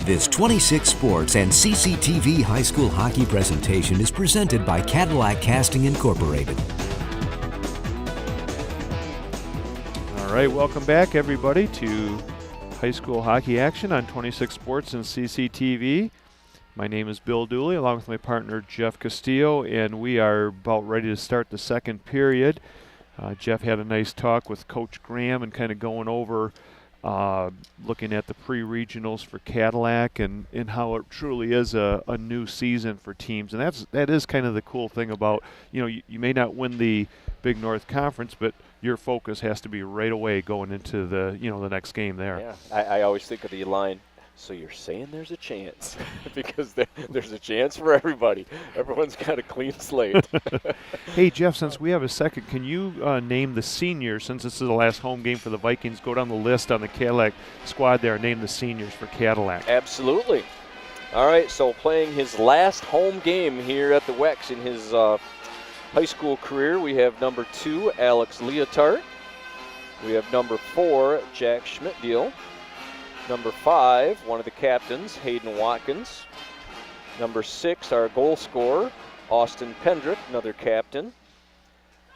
This 26 Sports and CCTV High School Hockey presentation is presented by Cadillac Casting Incorporated. All right, welcome back everybody to high school hockey action on 26 Sports and CCTV. My name is Bill Dooley along with my partner Jeff Castillo, and we are about ready to start the second period. Jeff had a nice talk with Coach Graham and kind of going over looking at the pre-regionals for Cadillac and how it truly is a new season for teams. And that is kind of the cool thing about, you may not win the Big North Conference, but your focus has to be right away going into the, the next game there. Yeah, I always think of the line, so you're saying there's a chance, because there's a chance for everybody. Everyone's got a clean slate. Hey, Jeff, since we have a second, can you name the seniors, since this is the last home game for the Vikings, go down the list on the Cadillac squad there and name the seniors for Cadillac. Absolutely. All right, so playing his last home game here at the Wex in his high school career, we have number 2, Alex Leotard. We have number 4, Jack Schmidtdeal. Number 5, one of the captains, Hayden Watkins. Number 6, our goal scorer, Austin Pendrick, another captain.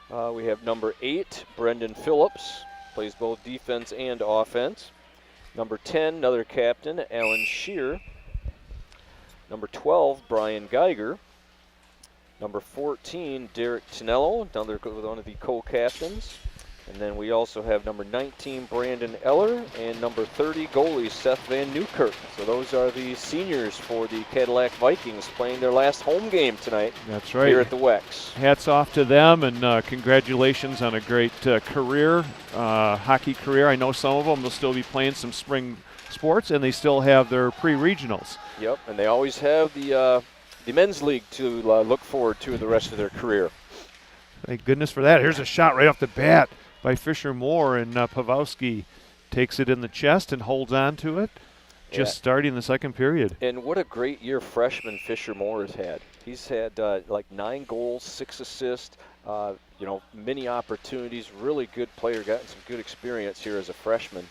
We have number 8, Brendan Phillips, plays both defense and offense. Number 10, another captain, Alan Shear. Number 12, Brian Geiger. Number 14, Derek Tinello, another one of the co-captains. And then we also have number 19, Brandon Eller, and number 30, goalie Seth Van Newkirk. So those are the seniors for the Cadillac Vikings playing their last home game tonight. That's right. Here at the Wex. Hats off to them, and congratulations on a great career, hockey career. I know some of them will still be playing some spring sports, and they still have their pre-regionals. Yep, and they always have the men's league to look forward to the rest of their career. Thank goodness for that. Here's a shot right off the bat by Fisher Moore, and Pawlowski takes it in the chest and holds on to it, just starting the second period. And what a great year freshman Fisher Moore has had. He's had like 9 goals, 6 assists, many opportunities, really good player, gotten some good experience here as a freshman.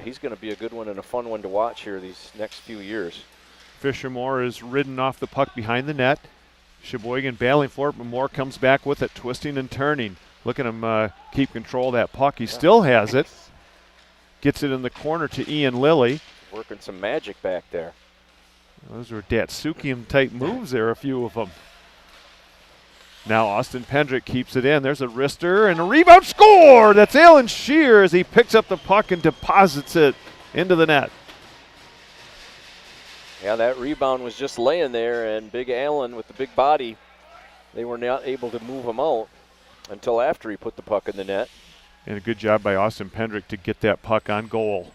He's going to be a good one and a fun one to watch here these next few years. Fisher Moore is ridden off the puck behind the net. Cheboygan battling for it, but Moore comes back with it, twisting and turning. Look at him keep control of that puck. He still has it. Gets it in the corner to Ian Lilly. Working some magic back there. Those were Datsukian-type moves there, a few of them. Now Austin Pendrick keeps it in. There's a wrister and a rebound score! That's Alan Shear as he picks up the puck and deposits it into the net. Yeah, that rebound was just laying there, and Big Allen with the big body, they were not able to move him out until after he put the puck in the net. And a good job by Austin Pendrick to get that puck on goal.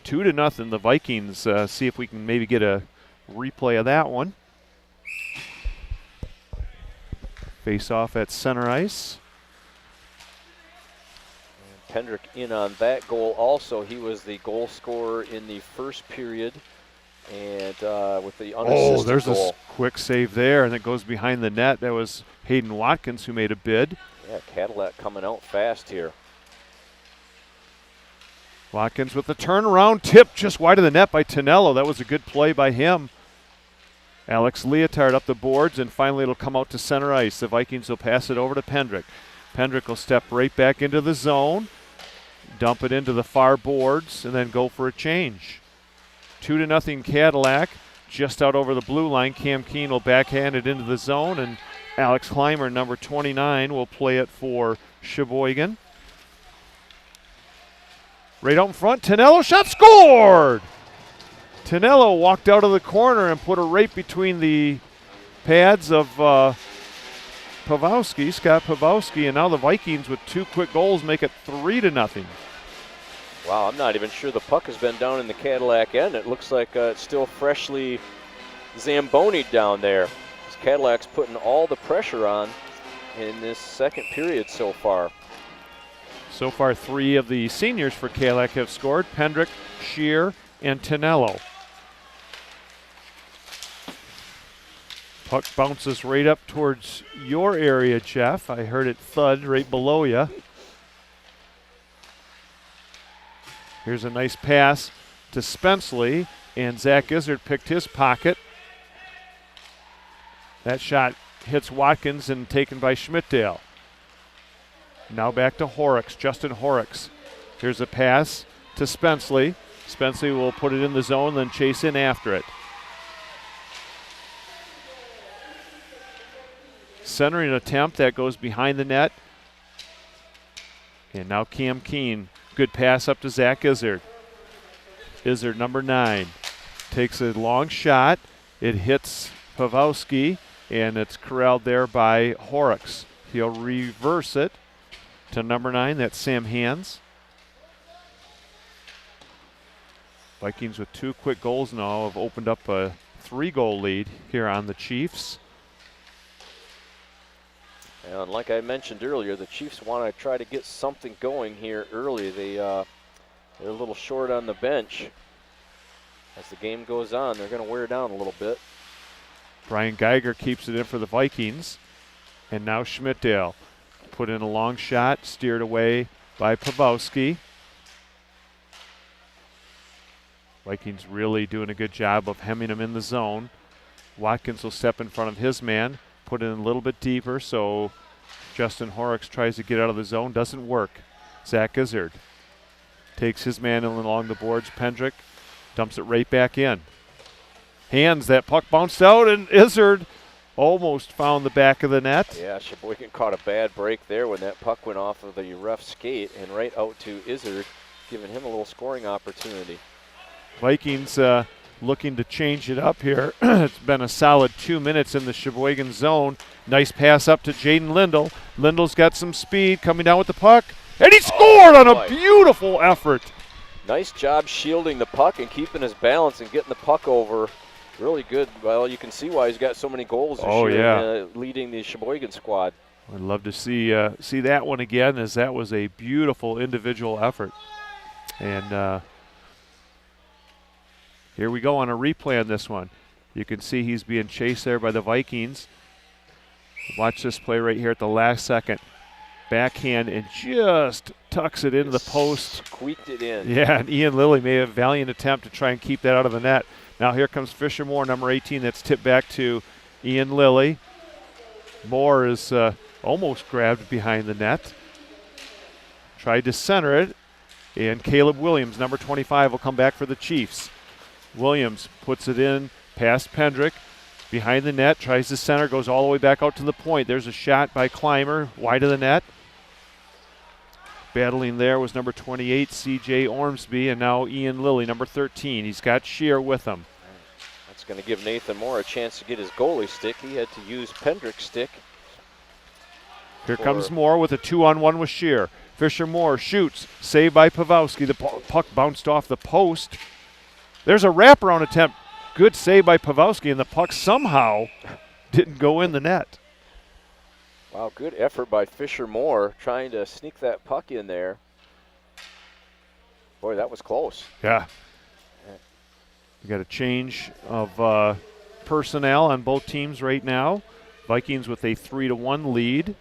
2-0, the Vikings. See if we can maybe get a replay of that one. Face off at center ice. Pendrick in on that goal also. He was the goal scorer in the first period, and with the unassisted there's goal. a quick save there, and it goes behind the net. That was Hayden Watkins who made a bid. Yeah, Cadillac coming out fast here. Watkins with the turnaround, tip just wide of the net by Tinello. That was a good play by him. Alex Leotard up the boards, and finally it'll come out to center ice. The Vikings will pass it over to Pendrick. Pendrick will step right back into the zone, dump it into the far boards, and then go for a change. 2-0 Cadillac, just out over the blue line. Cam Keene will backhand it into the zone, and Alex Kleimer, number 29, will play it for Cheboygan. Right out in front, Tinello shot scored! Tinello walked out of the corner and put it right between the pads of Pawlowski, Scott Pawlowski, and now the Vikings with 2 quick goals make it 3-0. Wow, I'm not even sure the puck has been down in the Cadillac end. It looks like it's still freshly Zamboni'd down there. Cadillac's putting all the pressure on in this second period so far. So far, 3 of the seniors for Cadillac have scored: Pendrick, Shear, and Tinello. Puck bounces right up towards your area, Jeff. I heard it thud right below you. Here's a nice pass to Spenceley, and Zach Izzard picked his pocket. That shot hits Watkins and taken by Schmidtdale. Now back to Horrocks, Justin Horrocks. Here's a pass to Spenceley. Spenceley will put it in the zone, then chase in after it. Centering attempt that goes behind the net. And now Cam Keene. Good pass up to Zach Izzard. Izzard, number 9, takes a long shot. It hits Pawlowski, and it's corralled there by Horrocks. He'll reverse it to number 9. That's Sam Hands. Vikings with 2 quick goals now have opened up a 3-goal lead here on the Chiefs. And like I mentioned earlier, the Chiefs want to try to get something going here early. They're a little short on the bench. As the game goes on, they're going to wear down a little bit. Brian Geiger keeps it in for the Vikings. And now Schmidtdale put in a long shot, steered away by Pawlowski. Vikings really doing a good job of hemming him in the zone. Watkins will step in front of his man, put it in a little bit deeper, so Justin Horrocks tries to get out of the zone. Doesn't work. Zach Izzard takes his man along the boards. Pendrick dumps it right back in. Hands, that puck bounced out, and Izzard almost found the back of the net. Yeah, Cheboygan caught a bad break there when that puck went off of the ref skate and right out to Izzard, giving him a little scoring opportunity. Vikings looking to change it up here. It's been a solid 2 minutes in the Cheboygan zone. Nice pass up to Jaden Lindell. Lindell's got some speed coming down with the puck, and he scored on a beautiful effort. Nice job shielding the puck and keeping his balance and getting the puck over. Really good. Well, you can see why he's got so many goals this year, leading the Cheboygan squad. I'd love to see that one again, as that was a beautiful individual effort. And here we go on a replay on this one. You can see he's being chased there by the Vikings. Watch this play right here at the last second. Backhand and just tucks it into the post. Squeaked it in. Yeah, and Ian Lilly made a valiant attempt to try and keep that out of the net. Now here comes Fisher Moore, number 18. That's tipped back to Ian Lilly. Moore is almost grabbed behind the net. Tried to center it. And Caleb Williams, number 25, will come back for the Chiefs. Williams puts it in past Pendrick. Behind the net, tries to center, goes all the way back out to the point. There's a shot by Clymer, wide of the net. Battling there was number 28, C.J. Ormsby, and now Ian Lilly, number 13. He's got Shear with him. That's going to give Nathan Moore a chance to get his goalie stick. He had to use Pendrick's stick. Here comes Moore with a 2-on-1 with Shear. Fisher Moore shoots, saved by Pawlowski. The puck bounced off the post. There's a wraparound attempt. Good save by Pawlowski, and the puck somehow didn't go in the net. Wow, good effort by Fisher Moore trying to sneak that puck in there. Boy, that was close. Yeah. We got a change of personnel on both teams right now. Vikings with a 3-1 lead.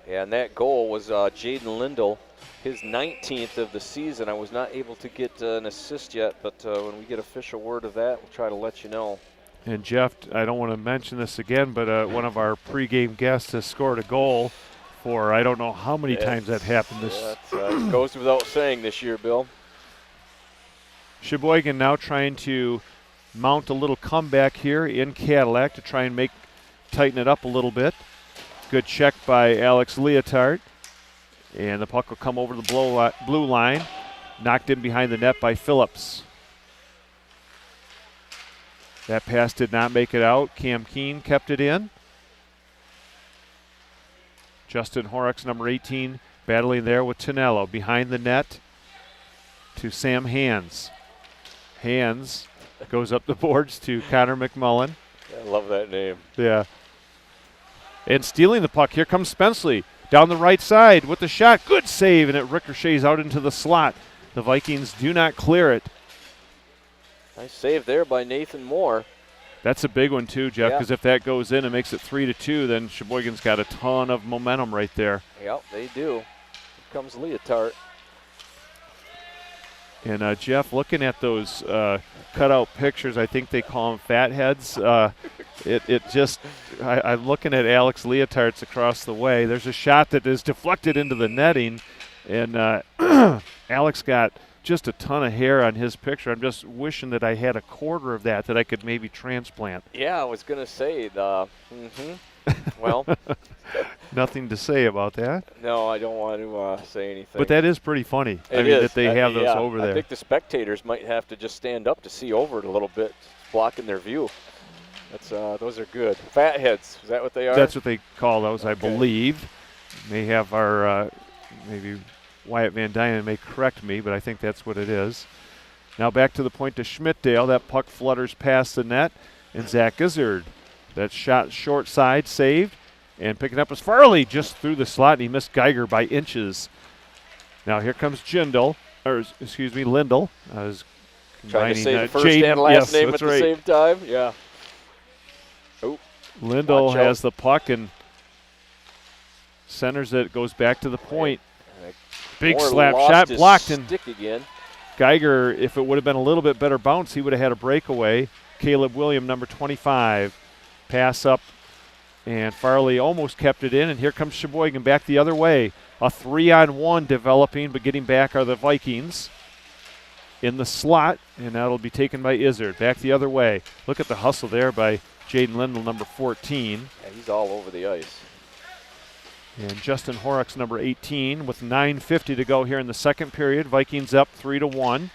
Yeah, and that goal was Jaden Lindell, his 19th of the season. I was not able to get an assist yet, but when we get official word of that, we'll try to let you know. And Jeff, I don't want to mention this again, but one of our pregame guests has scored a goal for I don't know how many times that happened. It goes without saying this year, Bill. Cheboygan now trying to mount a little comeback here in Cadillac to try and tighten it up a little bit. Good check by Alex Leotard. And the puck will come over the blue line. Knocked in behind the net by Phillips. That pass did not make it out. Cam Keene kept it in. Justin Horrocks, number 18, battling there with Tonello. Behind the net to Sam Hands. Hands goes up the boards to Connor McMullen. I love that name. Yeah. And stealing the puck, here comes Spenceley. Down the right side with the shot. Good save, and it ricochets out into the slot. The Vikings do not clear it. Nice save there by Nathan Moore. That's a big one too, Jeff, because if that goes in and makes it 3-2, then Cheboygan's got a ton of momentum right there. Yep, they do. Here comes Leotard. And Jeff, looking at those cutout pictures, I think they call them fat heads. I'm looking at Alex Leotart's across the way. There's a shot that is deflected into the netting, and Alex got just a ton of hair on his picture. I'm just wishing that I had a quarter of that I could maybe transplant. Yeah, I was going to say, well. Nothing to say about that. No, I don't want to say anything. But that is pretty funny. That they have those over there. I think the spectators might have to just stand up to see over it a little bit, blocking their view. Those are good. Fat heads, is that what they are? That's what they call those, I believe. May have our, maybe Wyatt Van Dynen may correct me, but I think that's what it is. Now back to the point to Schmidtdale. That puck flutters past the net, and Zach Gizzard. That shot short side saved, and picking up was Farley just through the slot, and he missed Geiger by inches. Now here comes Lindell. I was trying to say the first and last name at the same time. Yeah. Oh, Lindell has the puck and centers it. Goes back to the point. Big slap shot blocked, and stick again. Geiger, if it would have been a little bit better bounce, he would have had a breakaway. Caleb William, number 25. Pass up, and Farley almost kept it in, and here comes Cheboygan back the other way. A 3-on-1 developing, but getting back are the Vikings in the slot, and that'll be taken by Izzard. Back the other way. Look at the hustle there by Jaden Lindell, number 14. Yeah, he's all over the ice. And Justin Horrocks, number 18, with 9:50 to go here in the second period. Vikings up 3-1.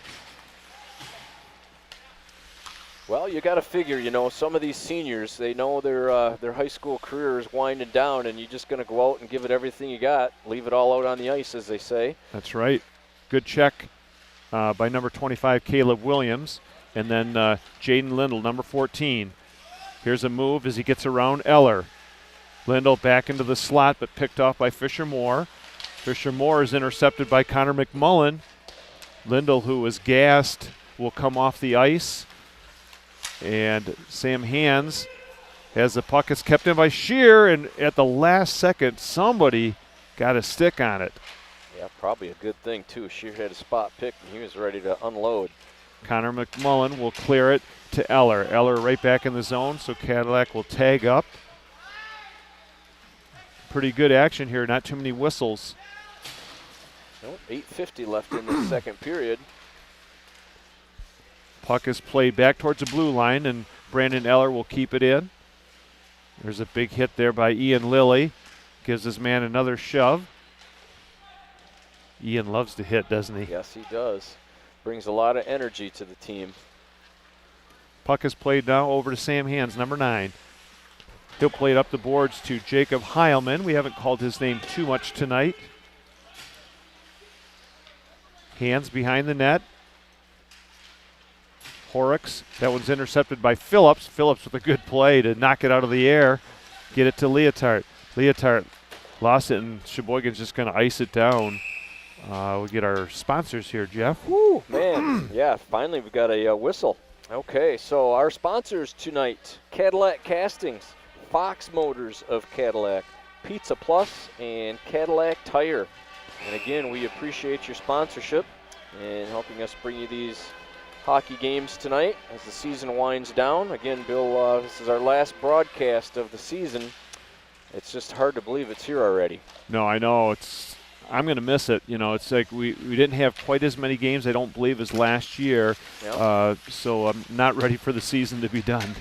Well, you got to figure, some of these seniors, they know their high school career is winding down, and you're just going to go out and give it everything you got, leave it all out on the ice, as they say. That's right. Good check by number 25, Caleb Williams, and then Jaden Lindell, number 14. Here's a move as he gets around Eller. Lindell back into the slot, but picked off by Fisher Moore. Fisher Moore is intercepted by Connor McMullen. Lindell, who was gassed, will come off the ice. And Sam Hands has the puck. It's kept in by Shear, and at the last second, somebody got a stick on it. Yeah, probably a good thing, too. Shear had a spot picked, and he was ready to unload. Connor McMullen will clear it to Eller. Eller right back in the zone, so Cadillac will tag up. Pretty good action here, not too many whistles. Nope, 8:50 left in the second period. Puck is played back towards the blue line, and Brandon Eller will keep it in. There's a big hit there by Ian Lilly. Gives his man another shove. Ian loves to hit, doesn't he? Yes, he does. Brings a lot of energy to the team. Puck is played now over to Sam Hands, number 9. He'll play it up the boards to Jacob Heilman. We haven't called his name too much tonight. Hands behind the net. Horrocks. That one's intercepted by Phillips. Phillips with a good play to knock it out of the air. Get it to Leotart. Leotart lost it, and Cheboygan's just going to ice it down. We get our sponsors here, Jeff. Woo, man. Yeah, finally we got a whistle. Okay, so our sponsors tonight, Cadillac Castings, Fox Motors of Cadillac, Pizza Plus, and Cadillac Tire. And again, we appreciate your sponsorship and helping us bring you these hockey games tonight as the season winds down. Again, Bill, this is our last broadcast of the season. It's just hard to believe it's here already. No, I know. I'm going to miss it. It's like we didn't have quite as many games, I don't believe, as last year. Yep. So I'm not ready for the season to be done.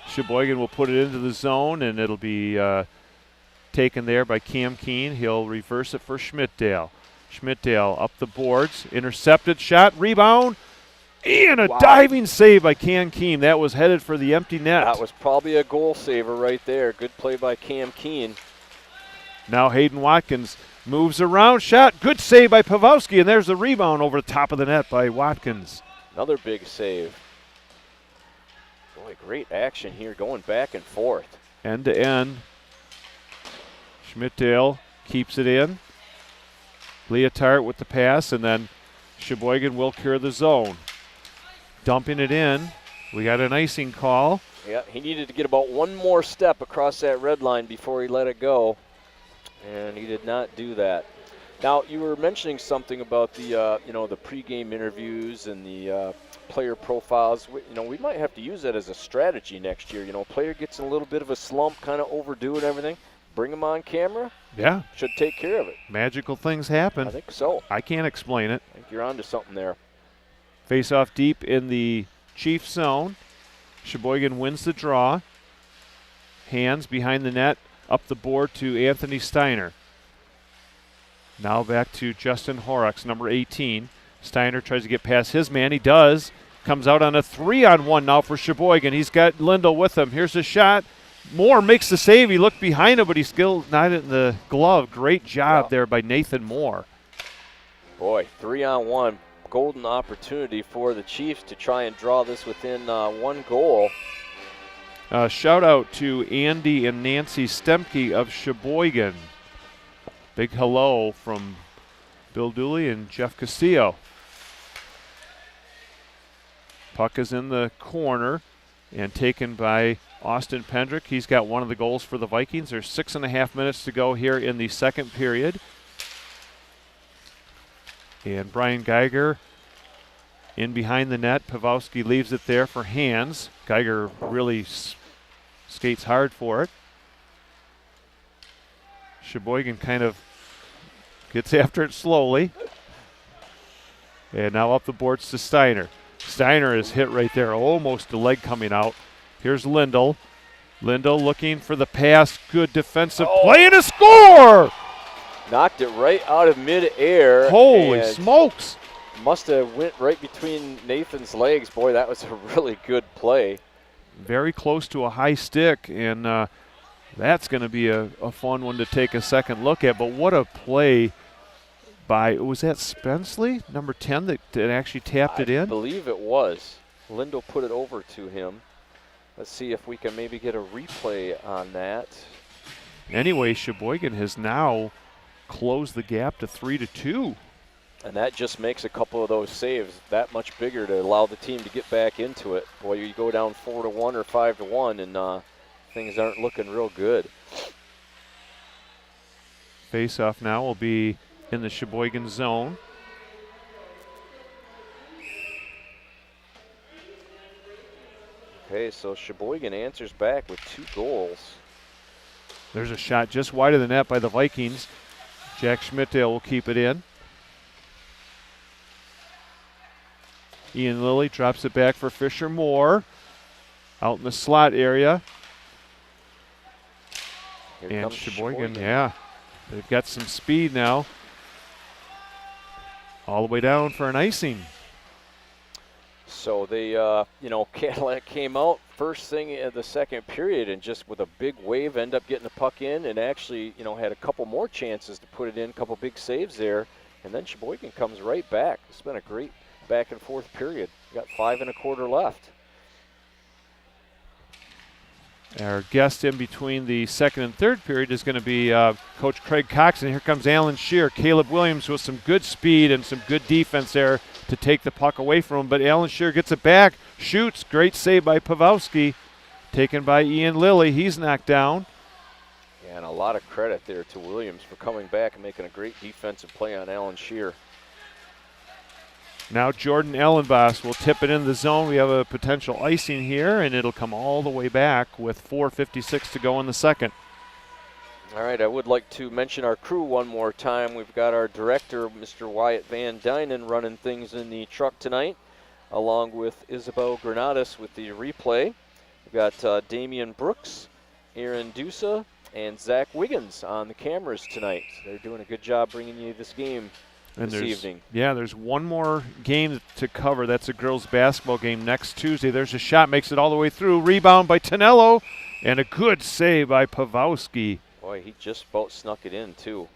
Cheboygan will put it into the zone, and it'll be taken there by Cam Keene. He'll reverse it for Schmidtdale. Schmidtdale up the boards, intercepted, shot, rebound, and a diving save by Cam Keene. That was headed for the empty net. That was probably a goal saver right there. Good play by Cam Keene. Now Hayden Watkins moves around, shot, good save by Pavowski, and there's the rebound over the top of the net by Watkins. Another big save. Boy, great action here, going back and forth. End to end. Schmidtdale keeps it in. Leotart with the pass, and then Cheboygan will clear the zone. Dumping it in. We got an icing call. Yeah, he needed to get about one more step across that red line before he let it go, and he did not do that. Now, you were mentioning something about the the pregame interviews and the player profiles. We might have to use that as a strategy next year. Player gets in a little bit of a slump, kind of overdo it, everything. Bring him on camera. Yeah. Should take care of it. Magical things happen. I think so. I can't explain it. I think you're onto something there. Face off deep in the Chiefs zone. Cheboygan wins the draw. Hands behind the net, up the board to Anthony Steiner. Now back to Justin Horrocks, number 18. Steiner tries to get past his man. He does. Comes out on a 3-on-1 now for Cheboygan. He's got Lindell with him. Here's a shot. Moore makes the save. He looked behind him, but he's still not in the glove. Great job there by Nathan Moore. Boy, 3-on-1. Golden opportunity for the Chiefs to try and draw this within one goal. Shout out to Andy and Nancy Stemke of Cheboygan. Big hello from Bill Dooley and Jeff Castillo. Puck is in the corner and taken by Austin Pendrick. He's got one of the goals for the Vikings. There's 6.5 minutes to go here in the second period. And Brian Geiger in behind the net. Pawlowski leaves it there for hands. Geiger really skates hard for it. Cheboygan kind of gets after it slowly. And now up the boards to Steiner. Steiner is hit right there, almost the leg coming out. Here's Lindell. Lindell looking for the pass. Good defensive play and a score! Knocked it right out of midair. Holy smokes! Must have went right between Nathan's legs. Boy, that was a really good play. Very close to a high stick, and that's going to be a fun one to take a second look at. But what a play by, was that Spenceley, number 10, that actually tapped it in? I believe it was. Lindell put it over to him. Let's see if we can maybe get a replay on that. Anyway, Cheboygan has now closed the gap to 3-2. And that just makes a couple of those saves that much bigger to allow the team to get back into it. Boy, you go down 4-1 or 5-1, and things aren't looking real good. Face-off now will be in the Cheboygan zone. Okay, so Cheboygan answers back with 2 goals. There's a shot just wide of the net by the Vikings. Jack Schmidtdale will keep it in. Ian Lilly drops it back for Fisher Moore. Out in the slot area. Here and Cheboygan, yeah. They've got some speed now. All the way down for an icing. So they, Cadillac came out first thing in the second period and just with a big wave end up getting the puck in and actually, had a couple more chances to put it in, a couple big saves there. And then Cheboygan comes right back. It's been a great back and forth period. We got 5 1/4 left. Our guest in between the second and third period is going to be Coach Craig Cox, and here comes Alan Shear. Caleb Williams with some good speed and some good defense there to take the puck away from him, but Alan Shear gets it back, shoots, great save by Pawlowski, taken by Ian Lilly. He's knocked down. Yeah, and a lot of credit there to Williams for coming back and making a great defensive play on Alan Shear. Now Jordan Ellenboss will tip it in the zone. We have a potential icing here, and it'll come all the way back with 4:56 to go in the second. All right, I would like to mention our crew one more time. We've got our director, Mr. Wyatt Van Dynen, running things in the truck tonight, along with Isabel Granados with the replay. We've got Damian Brooks, Aaron Dusa, and Zach Wiggins on the cameras tonight. They're doing a good job bringing you this game this evening. Yeah, there's one more game to cover. That's a girls' basketball game next Tuesday. There's a shot, makes it all the way through. Rebound by Tonello, and a good save by Pawlowski. Boy, he just about snuck it in, too.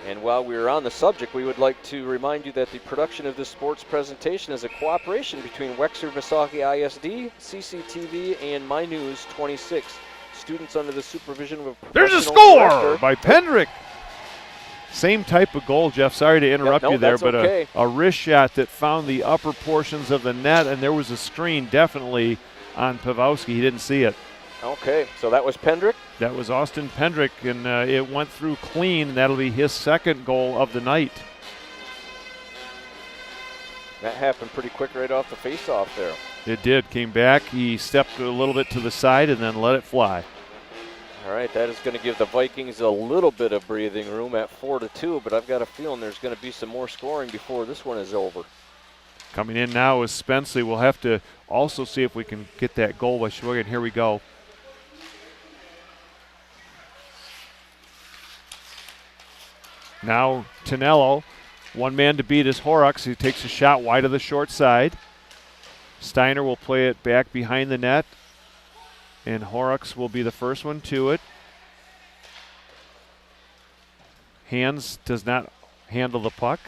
And while we're on the subject, we would like to remind you that the production of this sports presentation is a cooperation between Wexford Missaukee ISD, CCTV, and My News 26. Students under the supervision of a There's a professional score director. by Pendrick. Same type of goal, Jeff. Sorry to interrupt you there, but okay. a wrist shot that found the upper portions of the net, and there was a screen definitely on Pawlowski. He didn't see it. Okay, so that was Pendrick? That was Austin Pendrick, and it went through clean. That'll be his second goal of the night. That happened pretty quick right off the face-off there. It did. Came back. He stepped a little bit to the side and then let it fly. All right, that is going to give the Vikings a little bit of breathing room at 4-2, but I've got a feeling there's going to be some more scoring before this one is over. Coming in now is Spenceley. We'll have to also see if we can get that goal by Cheboygan. Here we go. Now Tonello, one man to beat is Horrocks. He takes a shot wide of the short side. Steiner will play it back behind the net, and Horrocks will be the first one to it. Hands does not handle the puck.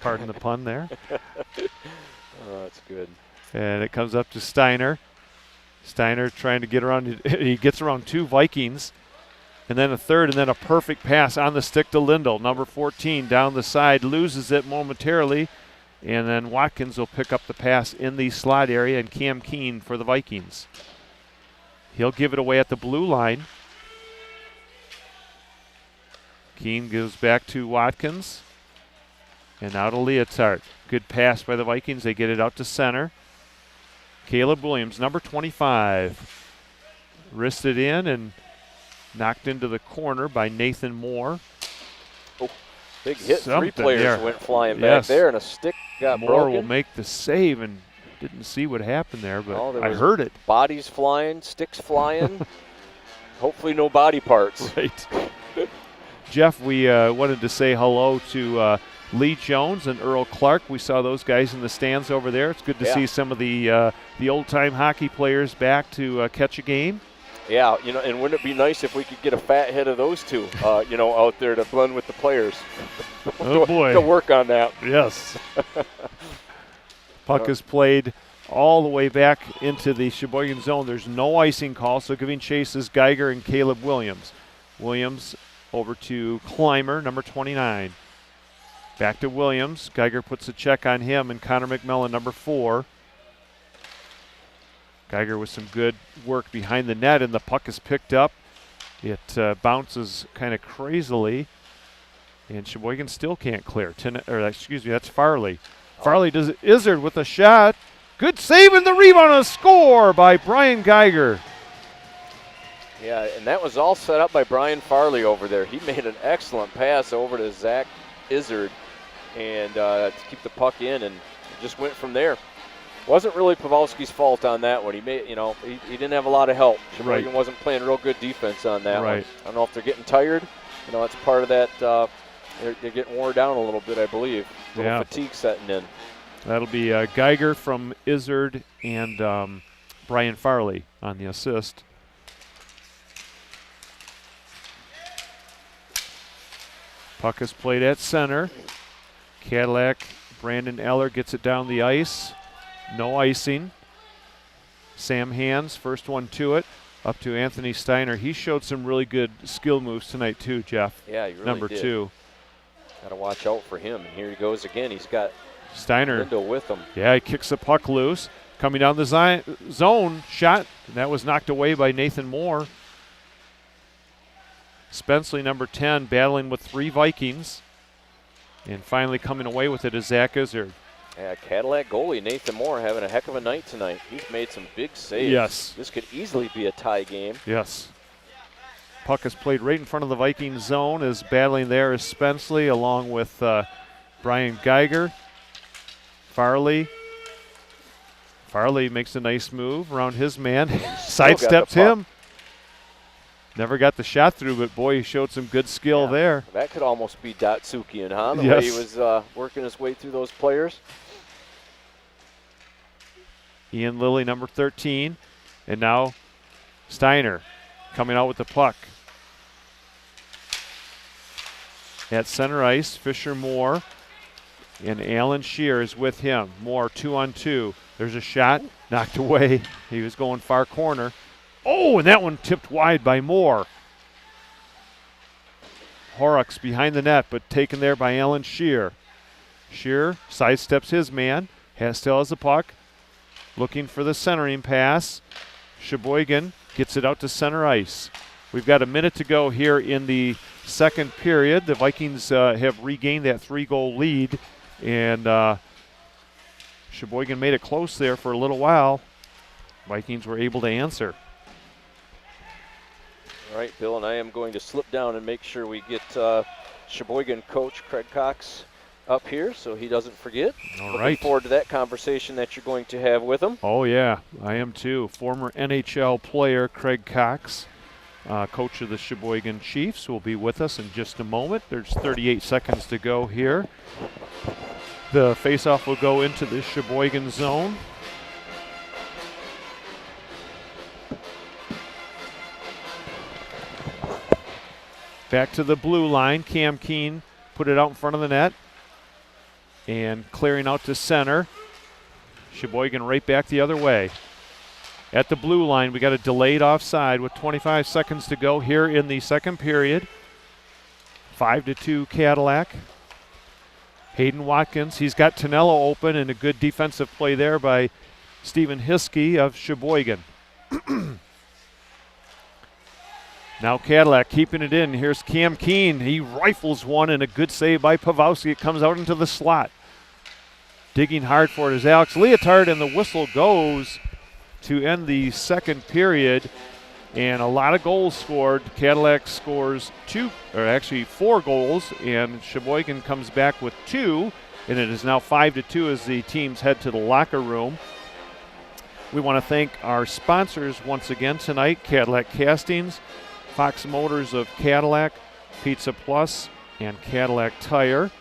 Pardon the pun there. Oh, that's good. And it comes up to Steiner. Steiner trying to get around. He gets around two Vikings. And then a third, and then a perfect pass on the stick to Lindell. Number 14 down the side, loses it momentarily. And then Watkins will pick up the pass in the slot area, and Cam Keene for the Vikings. He'll give it away at the blue line. Keene goes back to Watkins. And now to Leotard. Good pass by the Vikings. They get it out to center. Caleb Williams, number 25. Wristed in and knocked into the corner by Nathan Moore. Oh, big hit. Something 3 players there. went flying back there, and a stick got Moore broken. will make the save, and didn't see what happened there, but Oh, there I was heard it. Bodies flying, sticks flying. Hopefully no body parts. Right. Jeff, we wanted to say hello to Lee Jones and Earl Clark. We saw those guys in the stands over there. It's good to see some of the old-time hockey players back to catch a game. Yeah, and wouldn't it be nice if we could get a fat head of those two, out there to blend with the players? Oh, boy. To work on that. Yes. Puck is played all the way back into the Cheboygan zone. There's no icing call, so giving chase is Geiger and Caleb Williams. Williams over to Clymer, number 29. Back to Williams. Geiger puts a check on him, and Connor McMillan, number 4. Geiger with some good work behind the net, and the puck is picked up. It bounces kind of crazily, and Cheboygan still can't clear. That's Farley. Farley does it. Izzard with a shot. Good save and the rebound and a score by Brian Geiger. Yeah, and that was all set up by Brian Farley over there. He made an excellent pass over to Zach Izzard and to keep the puck in, and just went from there. Wasn't really Pavelski's fault on that one. He made, he didn't have a lot of help. Cheboygan wasn't playing real good defense on that one. I don't know if they're getting tired. That's part of that. They're getting worn down a little bit, I believe. A little fatigue setting in. That'll be Geiger from Izzard and Brian Farley on the assist. Puck is played at center. Cadillac, Brandon Eller gets it down the ice. No icing. Sam Hands, first one to it, up to Anthony Steiner. He showed some really good skill moves tonight too, Jeff. Yeah, he really Number did. 2. Got to watch out for him. And here he goes again. He's got Steiner. Lindell with him. Yeah, he kicks the puck loose. Coming down the zone, shot. That was knocked away by Nathan Moore. Spenceley, number 10, battling with 3 Vikings. And finally coming away with it is Zach Izzard. Yeah, Cadillac goalie Nathan Moore having a heck of a night tonight. He's made some big saves. Yes. This could easily be a tie game. Yes. Puck is played right in front of the Viking zone. Is battling there is Spenceley along with Brian Geiger. Farley. Farley makes a nice move around his man. Sidesteps him. Never got the shot through, but boy, he showed some good skill there. That could almost be Datsukian, huh? The way he was working his way through those players. Ian Lilly, number 13. And now Steiner coming out with the puck. At center ice, Fisher Moore and Alan Shear is with him. Moore 2-on-2. There's a shot, knocked away. He was going far corner. Oh, and that one tipped wide by Moore. Horrocks behind the net, but taken there by Alan Shear. Shear sidesteps his man. Still has the puck. Looking for the centering pass. Cheboygan gets it out to center ice. We've got a minute to go here in the second period. The Vikings have regained that 3-goal lead, and Cheboygan made it close there for a little while. Vikings were able to answer. All right, Bill, and I am going to slip down and make sure we get Cheboygan coach Craig Cox up here so he doesn't forget. All Looking right. forward to that conversation that you're going to have with him. Oh, yeah, I am too. Former NHL player Craig Cox, coach of the Cheboygan Chiefs, will be with us in just a moment. There's 38 seconds to go here. The faceoff will go into the Cheboygan zone. Back to the blue line. Cam Keene put it out in front of the net. And clearing out to center. Cheboygan right back the other way. At the blue line, we got a delayed offside with 25 seconds to go here in the second period. 5-2 Cadillac. Hayden Watkins, he's got Tonello open, and a good defensive play there by Stephen Hiskey of Cheboygan. Now Cadillac keeping it in. Here's Cam Keene. He rifles one, and a good save by Pawlowski. It comes out into the slot. Digging hard for it is Alex Leotard, and the whistle goes to end the second period. And a lot of goals scored. Cadillac scores 4 goals, and Cheboygan comes back with 2, and it is now 5-2 as the teams head to the locker room. We want to thank our sponsors once again tonight: Cadillac Castings, Fox Motors of Cadillac, Pizza Plus, and Cadillac Tire,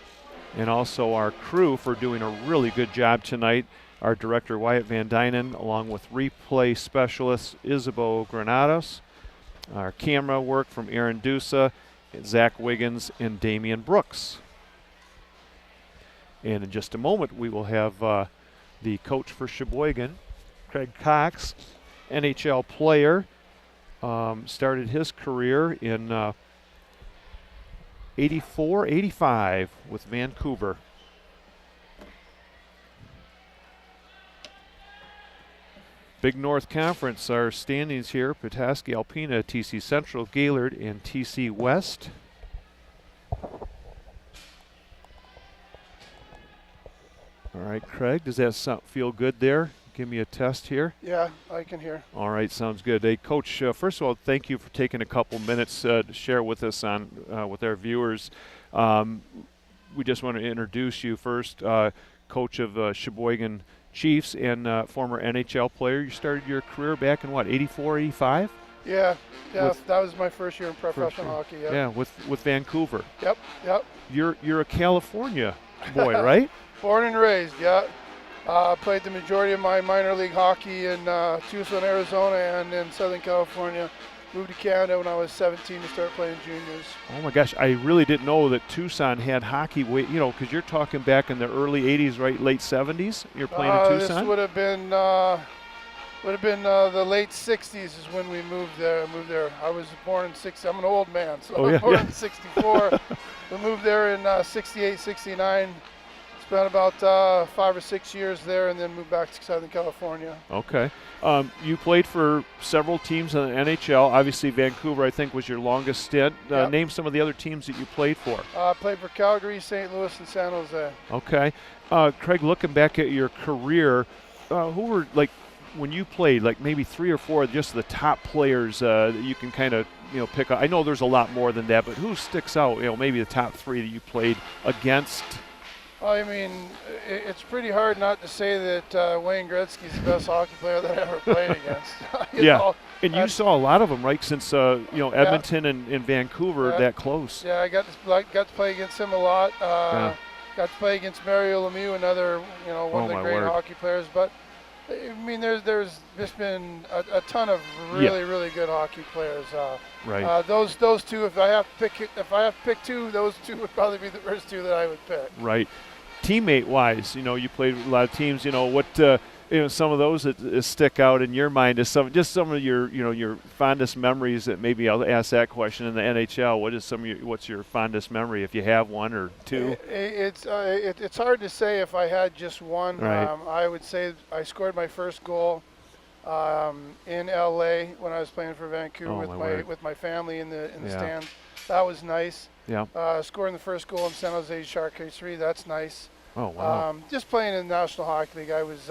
and also our crew for doing a really good job tonight. Our director, Wyatt Van Dynen, along with replay specialist Isabeau Granados. Our camera work from Aaron Dusa, Zach Wiggins, and Damian Brooks. And in just a moment, we will have the coach for Cheboygan, Craig Cox, NHL player. Started his career in 84-85 with Vancouver. Big North Conference, our standings here: Petoskey, Alpena, TC Central, Gaylord, and TC West. All right, Craig, does that feel good there? Give me a test here. Yeah, I can hear. All right, sounds good. Hey, Coach, first of all, thank you for taking a couple minutes to share with us on with our viewers. We just want to introduce you first, coach of Cheboygan Chiefs and former NHL player. You started your career back in what, 84, 85? Yeah, that was my first year in professional hockey. Yep. Yeah, with Vancouver. Yep. You're a California boy, right? Born and raised, yeah. Played the majority of my minor league hockey in Tucson, Arizona, and in Southern California. Moved to Canada when I was 17 to start playing juniors. Oh my gosh, I really didn't know that Tucson had hockey. Because you're talking back in the early '80s, right? Late '70s. You're playing in Tucson. This would have been the late '60s is when we moved there. I was born in '60. I'm an old man, so I was born in '64. We moved there in '68, '69. Spent about 5 or 6 years there, and then moved back to Southern California. Okay. You played for several teams in the NHL. Obviously, Vancouver, I think, was your longest stint. Yep. Name some of the other teams that you played for. Played for Calgary, St. Louis, and San Jose. Okay. Craig, looking back at your career, who were, like, when you played, like maybe 3 or 4 just the top players that you can kind of, pick up? I know there's a lot more than that, but who sticks out, maybe the top 3 that you played against? I mean, it's pretty hard not to say that Wayne Gretzky's the best hockey player that I ever played against. And you saw a lot of them, right? Since Edmonton and Vancouver that close. Yeah, I got to play against him a lot. Got to play against Mario Lemieux, another one of the great hockey players. But I mean, there's just been a ton of really good hockey players. Right. Those two, if I have to pick 2, those 2 would probably be the first 2 that I would pick. Right. Teammate-wise, you played with a lot of teams. What some of those that stick out in your mind is some of your your fondest memories. That maybe I'll ask that question in the NHL. What's your fondest memory, if you have one or 2? It's hard to say if I had just one. Right. I would say I scored my first goal in LA when I was playing for Vancouver with my family in the stands. That was nice. Yeah. Scoring the first goal in San Jose Shark Case 3, that's nice. Oh wow. Just playing in the National Hockey League, I was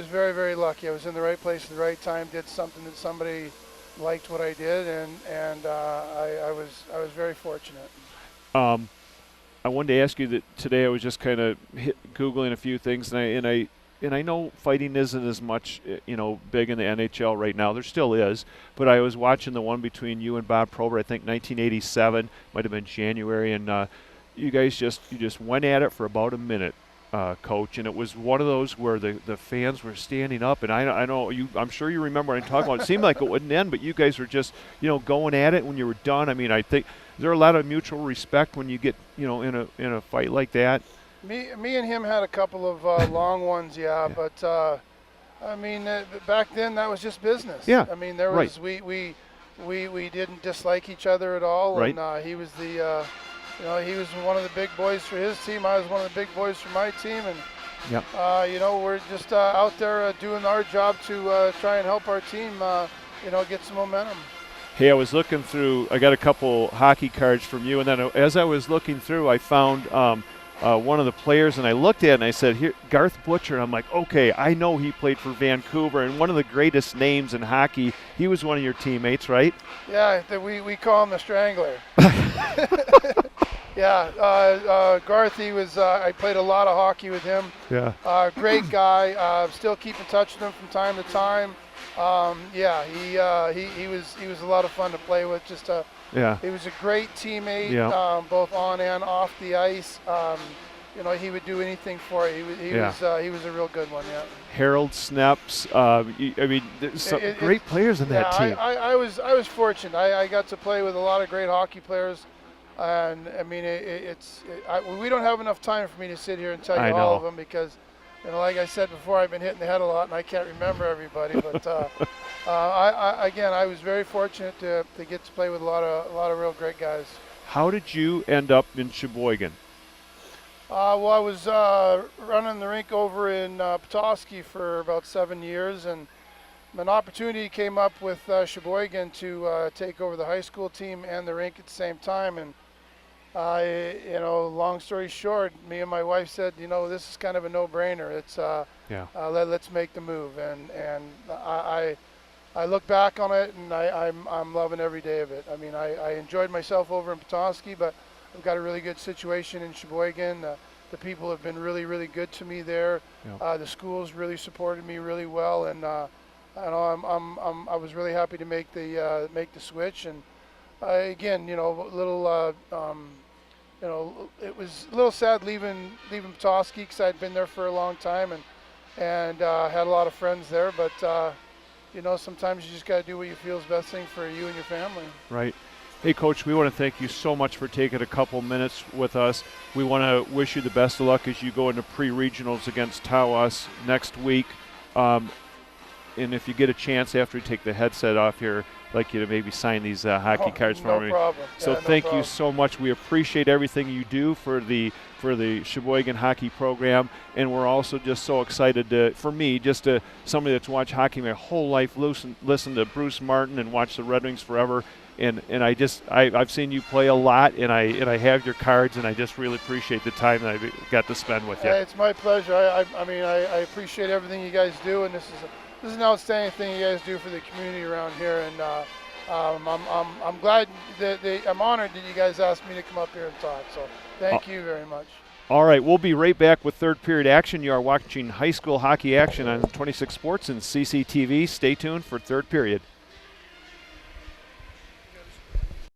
very, very lucky. I was in the right place at the right time, did something that somebody liked what I did, and I was very fortunate. I wanted to ask you that today. I was just kind of Googling a few things, and I know fighting isn't as much, big in the NHL right now. There still is, but I was watching the one between you and Bob Probert. I think 1987 might have been January, and you guys just went at it for about a minute, Coach, and it was one of those where the fans were standing up, and I know you. I'm sure you remember what I'm talking about. It seemed like it wouldn't end, but you guys were just going at it when you were done. I mean, I think there are a lot of mutual respect when you get in a fight like that. Me and him had a couple of long ones, but I mean, back then that was just business. Yeah. I mean, there was we didn't dislike each other at all, right. And he was he was one of the big boys for his team. I was one of the big boys for my team, and yep. We're just out there doing our job to try and help our team, get some momentum. Hey, I was looking through. I got a couple hockey cards from you, and then as I was looking through, I found one of the players, and I looked at it and I said, "Here, Garth Butcher." And I'm like, "Okay, I know he played for Vancouver, and one of the greatest names in hockey. He was one of your teammates, right?" Yeah, we call him the Strangler. Yeah, Garth. He was. I played a lot of hockey with him. Yeah. Great guy. Still keep in touch with him from time to time. He was a lot of fun to play with. He was a great teammate, both on and off the ice. He would do anything for you. He was a real good one. Yeah. Harold Sneps. There's some great players in that team. I was fortunate. I got to play with a lot of great hockey players, and I mean we don't have enough time for me to sit here and tell you all of them because. Like I said before, I've been hitting the head a lot, and I can't remember everybody. But I was very fortunate to get to play with a lot of real great guys. How did you end up in Cheboygan? I was running the rink over in Petoskey for about 7 years, and an opportunity came up with Cheboygan to take over the high school team and the rink at the same time. And long story short, me and my wife said, this is kind of a no-brainer. It's let's make the move, and I look back on it, and I'm loving every day of it. I mean, I enjoyed myself over in Petoskey, but I've got a really good situation in Cheboygan. The people have been really, really good to me there. The schools really supported me really well, and I was really happy to make the switch. And again, it was a little sad leaving Petoskey because I'd been there for a long time and had a lot of friends there. But sometimes you just got to do what you feel is best thing for you and your family. Right. Hey, Coach, we want to thank you so much for taking a couple minutes with us. We want to wish you the best of luck as you go into pre-regionals against Tawas next week. And if you get a chance after you take the headset off here, I'd like you to maybe sign these hockey cards for me. No problem. So thank you so much. We appreciate everything you do for the Cheboygan hockey program, and we're also just so excited to somebody that's watched hockey my whole life, listen to Bruce Martin and watch the Red Wings forever, and I've seen you play a lot, and I have your cards, and I just really appreciate the time that I got to spend with you. It's my pleasure. I appreciate everything you guys do, and this is an outstanding thing you guys do for the community around here, and I'm glad I'm honored that you guys asked me to come up here and talk. So thank you very much. All right, we'll be right back with third period action. You are watching high school hockey action on 26 Sports and CCTV. Stay tuned for third period.